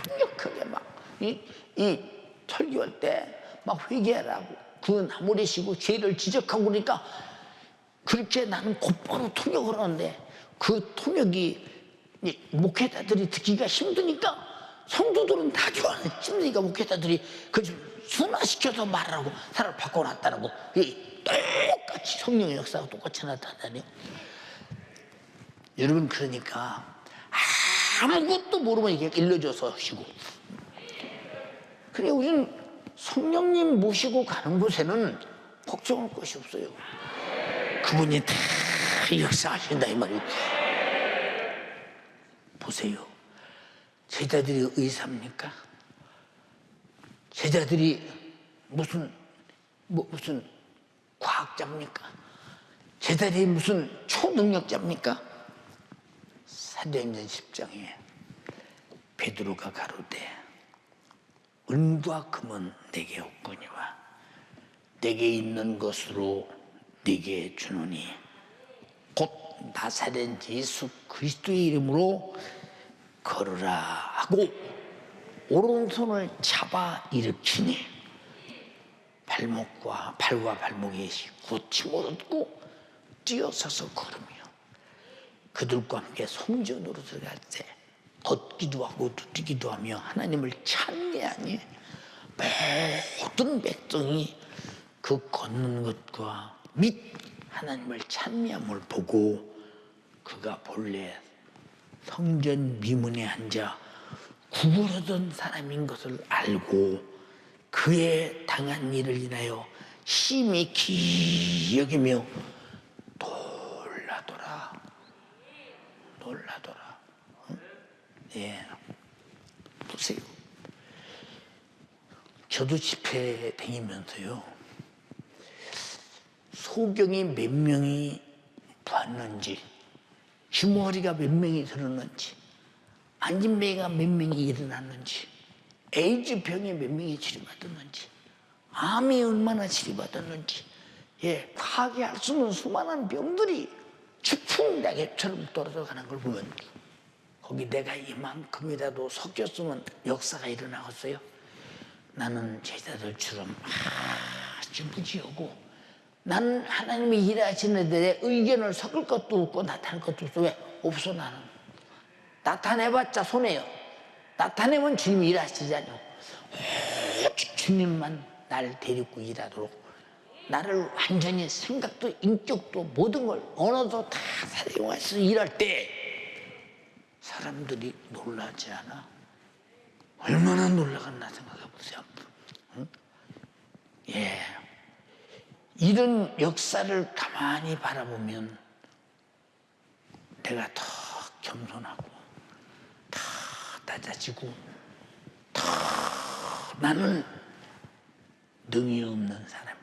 S1: 강력하게 이 설교할 때 막 회개하라고 그 나무래시고 죄를 지적하고 그러니까 그렇게 나는 곧바로 통역을 하는데 그 통역이 목회자들이 듣기가 힘드니까 성도들은 다 좋아하는 힘드니까 목회자들이 그 좀 순화시켜서 말하라고 사람을 바꿔놨다라고 똑같이 성령의 역사가 똑같이 나타나네요. 여러분 그러니까 아무것도 모르면 이렇게 일러줘서 하시고 그래 우리는 성령님 모시고 가는 곳에는 걱정할 것이 없어요. 그분이 다 역사하신다 이 말이에요. 보세요. 제자들이 의사입니까? 제자들이 무슨 과학자입니까? 제자들이 무슨 초능력자입니까? 사도행전 10장에 베드로가 가로되 은과 금은 내게 없거니와 내게 있는 것으로 네게 주노니 곧 나사렛 예수 그리스도의 이름으로 걸으라 하고 오른손을 잡아 일으키니 발과 발목에 고침을 얻고 뛰어서서 걸으며 그들과 함께 성전으로 들어갈 때 걷기도 하고 뛰기도 하며 하나님을 찬미하니 모든 백성이 그 걷는 것과 및 하나님을 찬미함을 보고 그가 본래 성전 미문에 앉아 구걸하던 사람인 것을 알고 그의 당한 일을 인하여 심히 기여기며 놀라더라. 응? 예. 보세요. 저도 집회 다니면서요. 소경이 몇 명이 봤는지, 주머리가 몇 명이 들었는지, 안진뱅이가 몇 명이 일어났는지, 에이즈 병에 몇 명이 치료받았는지, 암이 얼마나 치료받았는지, 예, 파괴할 수 없는 수많은 병들이 추풍낙엽처럼 떨어져 가는 걸 보면 거기 내가 이만큼이라도 섞였으면 역사가 일어나겠어요? 나는 제자들처럼 아주 무지하고 나는 하나님이 일하시는 데 의견을 섞을 것도 없고 나타낼 것도 없어. 왜? 없어 나는. 나타내봤자 손해요. 나타내면 주님이 일하시잖아요. 오직 주님만 날 데리고 일하도록 나를 완전히 생각도 인격도 모든 걸 언어도 다 사용해서 일할 때 사람들이 놀라지 않아? 얼마나 놀라겠나 생각해 보세요. 응? 예, 이런 역사를 가만히 바라보면 내가 더 겸손하고 더 낮아지고 더 나는 능이 없는 사람.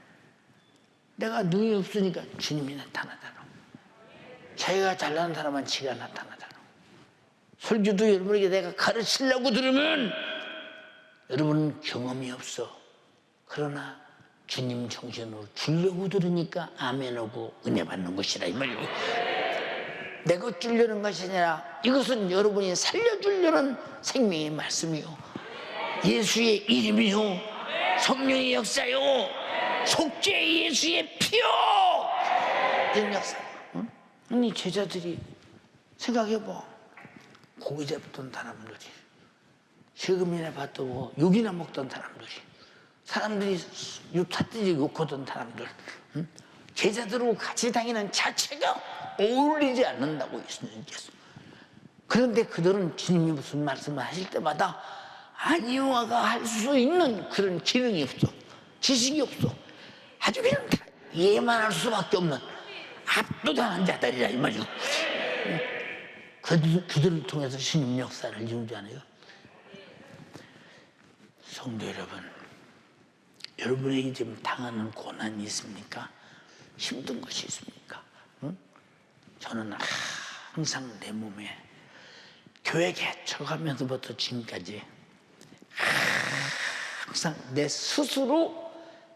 S1: 내가 능이 없으니까 주님이 나타나잖아. 자기가 잘나는 사람은 지가 나타나잖아. 설교도 여러분에게 내가 가르치려고 들으면 여러분은 경험이 없어. 그러나 주님 정신으로 주려고 들으니까 아멘하고 은혜 받는 것이라 이 말이고, 내가 주려는 것이 아니라 이것은 여러분이 살려주려는 생명의 말씀이요, 예수의 이름이요, 성령의 역사요, 속죄 예수의 피요, 이런 역사. 응? 아니 제자들이 생각해봐. 고기 잡던 사람들이, 세금이나 받고 욕이나 먹던 사람들이 유타들이 욕하던 사람들, 응? 제자들하고 같이 다니는 자체가 어울리지 않는다고 예수님께서. 그런데 그들은 주님이 무슨 말씀을 하실 때마다 아니와가 할 수 있는 그런 기능이 없어, 지식이 없어. 아주 그냥 다 이해만 할 수밖에 없는 압도당한 자들이라 이 말이죠. 그들을 통해서 주님 역사를 이루잖아요. 성도 여러분, 여러분에게 지금 당하는 고난이 있습니까? 힘든 것이 있습니까? 응? 저는 항상 내 몸에 교회 개척하면서부터 지금까지 항상 내 스스로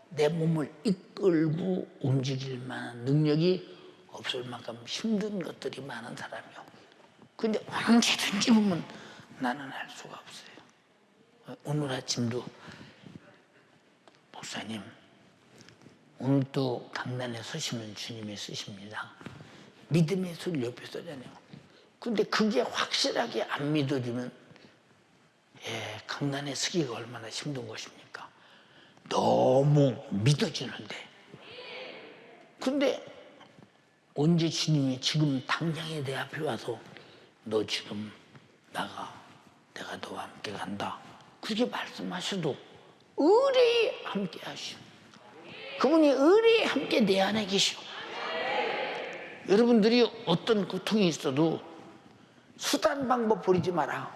S1: 내 몸을 이끌고 움직일 만한 능력이 없을 만큼 힘든 것들이 많은 사람이요. 근데 언제든지 보면 나는 할 수가 없어요. 오늘 아침도 목사님, 오늘 또 강단에 서시면 주님이 쓰십니다. 믿음의 소리 옆에 서잖아요. 근데 그게 확실하게 안 믿어지면 강단에 서기가 얼마나 힘든 것입니까? 너무 믿어지는데. 근데 언제 주님이 지금 당장에 내 앞에 와서 너 지금 나가, 내가 너와 함께 간다, 그렇게 말씀하셔도 의뢰히 함께 하시오. 그분이 의뢰히 함께 내 안에 계시오. 여러분들이 어떤 고통이 있어도 수단 방법 버리지 마라.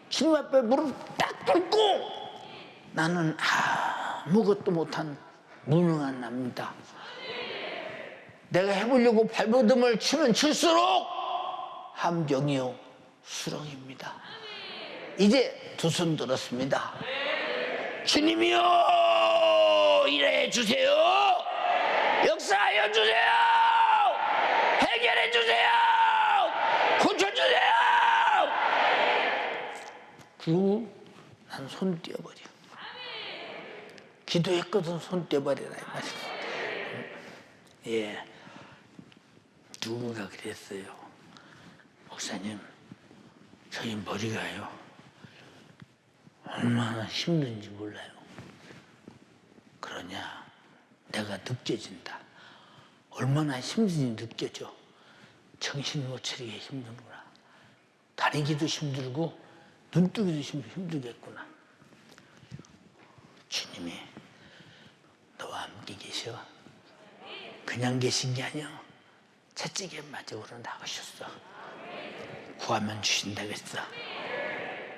S1: 주님 앞에 무릎 딱 꿇고 나는 아무것도 못한 무능한 납니다. 내가 해보려고 발버둥을 치면 칠수록 함정이요 수렁입니다. 이제 두 손 들었습니다. 주님이요 일해 주세요. 역사하여 주세요. 해결해 주세요. 고쳐주세요. 그리고 난 손 떼어버려. 기도했거든 손 떼어버리라 이 말이야. 예, 누군가 그랬어요. 목사님, 저희 머리가요 얼마나 힘든지 몰라요. 그러냐? 내가 느껴진다. 얼마나 힘든지 느껴져. 정신 못 차리게 힘드구나. 다니기도 힘들고 눈 뜨기도 힘들겠구나. 주님이 너와 함께 계셔. 그냥 계신 게 아니야. 채찍에 맞아 나가셨어. 구하면 주신다 그랬어.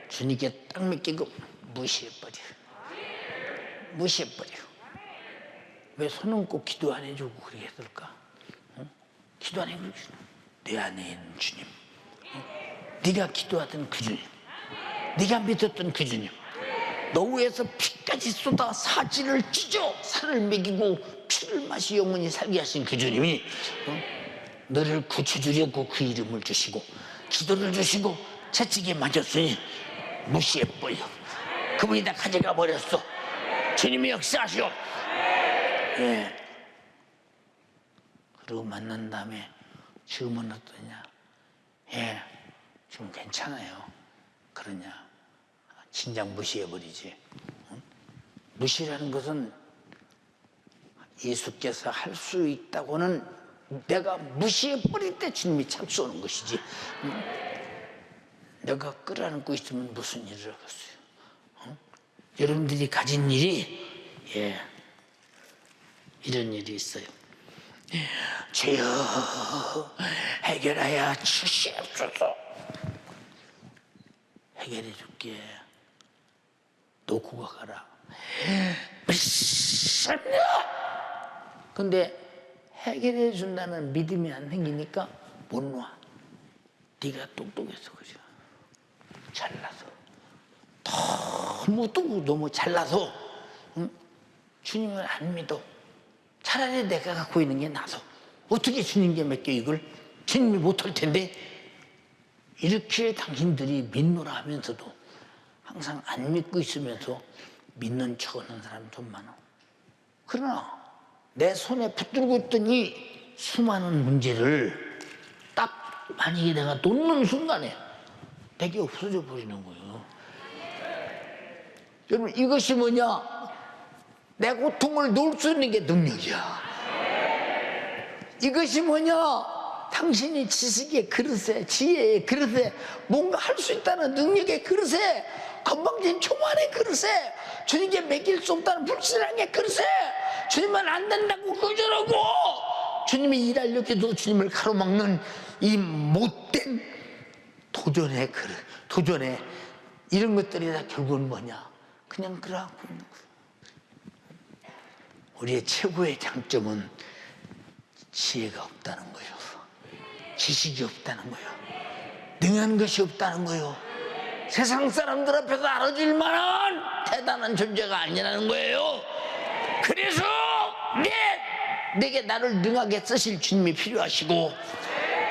S1: 주님께 딱 맡기고 무시해버려. 무시해버려. 왜 손 얹고 기도 안 해주고 그렇게 했을까? 응? 기도 안 해주고 내 안에 있는 주님, 응? 네가 기도하던 그 주님, 네가 믿었던 그 주님, 너 위에서 피까지 쏟아 사지를 찢어 살을 먹이고 피를 마시 영원히 살게 하신 그 주님이 너를 구쳐주려고 그 이름을 주시고 기도를 주시고 채찍에 맞았으니 무시해버려. 그분이 다 가져가 버렸어. 주님이 역사하시오. 예. 그리고 만난 다음에 지금은 어떠냐? 예, 지금 괜찮아요. 그러냐? 진작 무시해버리지. 무시라는 것은 예수께서 할 수 있다고는 내가 무시해버릴 때 주님이 참수하는 것이지. 내가 끌어안고 있으면 무슨 일을 하겠어요. 여러분들이 가진 일이 이런 일이 있어요. 주여 해결하여 주시옵소서. 해결해 줄게. 놓고 가라. 근데 해결해 준다는 믿음이 안 생기니까 못 놔. 네가 똑똑해서 그죠. 잘나서 너무 잘나서 주님을 안 믿어. 차라리 내가 갖고 있는 게 나서 어떻게 주님께 맡겨 이걸. 주님이 못할 텐데. 이렇게 당신들이 믿노라 하면서도 항상 안 믿고 있으면서 믿는 척하는 사람도 많아. 그러나 내 손에 붙들고 있던 이 수많은 문제를 딱 만약에 내가 놓는 순간에 내게 없어져 버리는 거예요. 여러분, 이것이 뭐냐? 내 고통을 놓을 수 있는 게 능력이야. 이것이 뭐냐? 당신이 지식의 그릇에, 지혜의 그릇에, 뭔가 할 수 있다는 능력의 그릇에, 건방진 초만의 그릇에, 주님께 맡길 수 없다는 불신앙의 그릇에, 주님만 안 된다고 거절하고 주님이 일하려고 해도 주님을 가로막는 이 못된 도전의 그릇, 도전의 이런 것들이 다 결국은 뭐냐? 그냥 그러고 있는 거예요. 우리의 최고의 장점은 지혜가 없다는 거예요. 지식이 없다는 거예요. 능한 것이 없다는 거예요. 세상 사람들 앞에서 알아줄 만한 대단한 존재가 아니라는 거예요. 그래서 내게 나를 능하게 쓰실 주님이 필요하시고,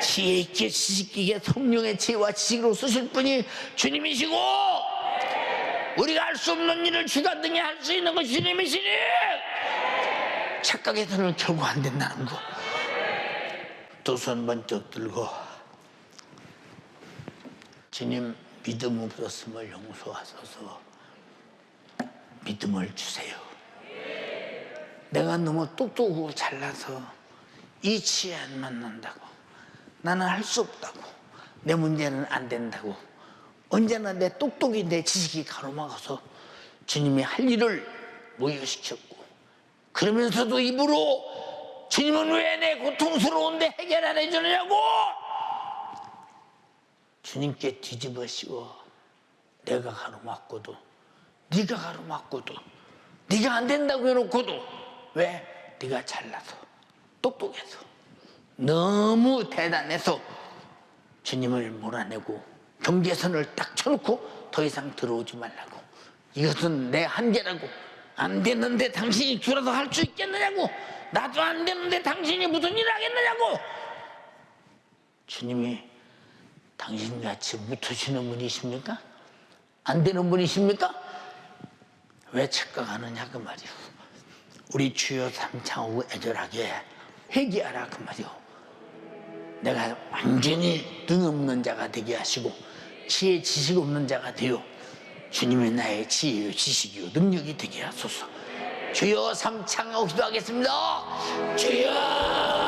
S1: 지혜 있게 지식 있게 성령의 지혜와 지식으로 쓰실 분이 주님이시고, 우리가 할 수 없는 일을 주가 능히 할 수 있는 것이 주님이시니 착각해서는 결국 안 된다는 거. 두 손 번쩍 들고, 주님, 믿음 없었음을 용서하소서. 믿음을 주세요. 내가 너무 똑똑하고 잘나서 이 지혜 안 만난다고, 나는 할 수 없다고, 내 문제는 안 된다고, 언제나 내 똑똑이 내 지식이 가로막아서 주님이 할 일을 무효시켰고, 그러면서도 입으로 주님은 왜 내 고통스러운데 해결 안 해주느냐고 주님께 뒤집어씌워. 내가 가로막고도, 네가 가로막고도, 네가 안 된다고 해놓고도, 왜? 네가 잘나서, 똑똑해서, 너무 대단해서 주님을 몰아내고 경계선을 딱 쳐놓고 더 이상 들어오지 말라고. 이것은 내 한계라고. 안 되는데 당신이 줄어서 할 수 있겠느냐고. 나도 안 되는데 당신이 무슨 일을 하겠느냐고. 주님이 당신같이 묻으시는 분이십니까? 안 되는 분이십니까? 왜 착각하느냐 그 말이오. 우리 주여 삼창하고 애절하게 회개하라 그 말이오. 내가 완전히 능 없는 자가 되게 하시고 지혜 지식 없는 자가 되어 주님이 나의 지혜요 지식이요 능력이 되게 하소서. 주여 삼창하고 기도하겠습니다. 주여.